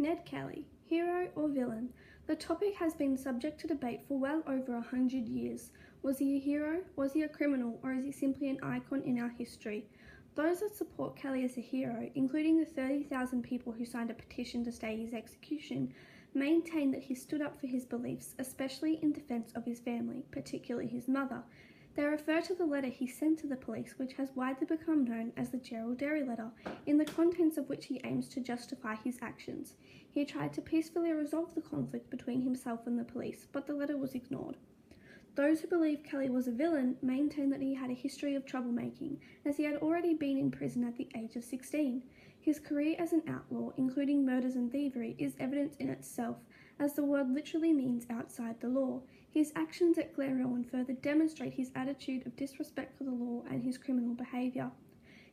Ned Kelly, hero or villain? The topic has been subject to debate for well over 100 years. Was he a hero, was he a criminal, or is he simply an icon in our history? Those that support Kelly as a hero, including the 30,000 people who signed a petition to stay his execution, maintain that he stood up for his beliefs, especially in defence of his family, particularly his mother. They refer to the letter he sent to the police, which has widely become known as the Gerald Derry letter, in the contents of which he aims to justify his actions. He tried to peacefully resolve the conflict between himself and the police, but the letter was ignored. Those who believe Kelly was a villain maintain that he had a history of troublemaking, as he had already been in prison at the age of 16. His career as an outlaw, including murders and thievery, is evidence in itself, as the word literally means outside the law. His actions at Glenrowan further demonstrate his attitude of disrespect for the law and his criminal behaviour.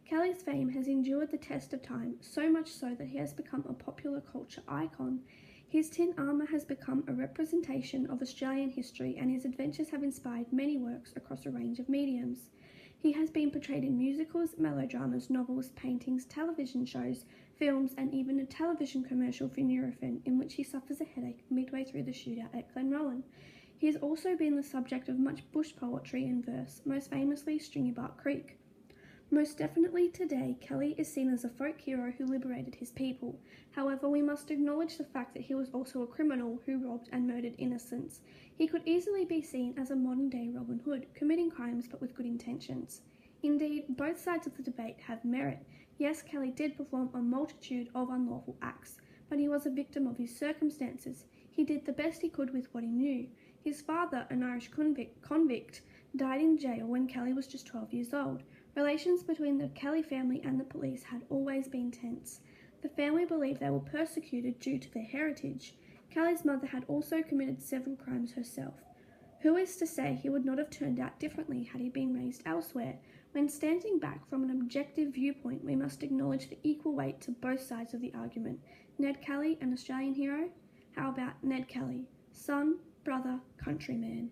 Kelly's fame has endured the test of time, so much so that he has become a popular culture icon. His tin armour has become a representation of Australian history, and his adventures have inspired many works across a range of mediums. He has been portrayed in musicals, melodramas, novels, paintings, television shows, films, and even a television commercial for Nurofen, in which he suffers a headache midway through the shootout at Glenrowan. He has also been the subject of much bush poetry and verse, most famously Stringybark Creek. Most definitely today, Kelly is seen as a folk hero who liberated his people. However, we must acknowledge the fact that he was also a criminal who robbed and murdered innocents. He could easily be seen as a modern-day Robin Hood, committing crimes but with good intentions. Indeed, both sides of the debate have merit. Yes, Kelly did perform a multitude of unlawful acts, but he was a victim of his circumstances. He did the best he could with what he knew. His father, an Irish convict, died in jail when Kelly was just 12 years old. Relations between the Kelly family and the police had always been tense. The family believed they were persecuted due to their heritage. Kelly's mother had also committed several crimes herself. Who is to say he would not have turned out differently had he been raised elsewhere? When standing back from an objective viewpoint, we must acknowledge the equal weight to both sides of the argument. Ned Kelly, an Australian hero? How about Ned Kelly, son, brother, countryman?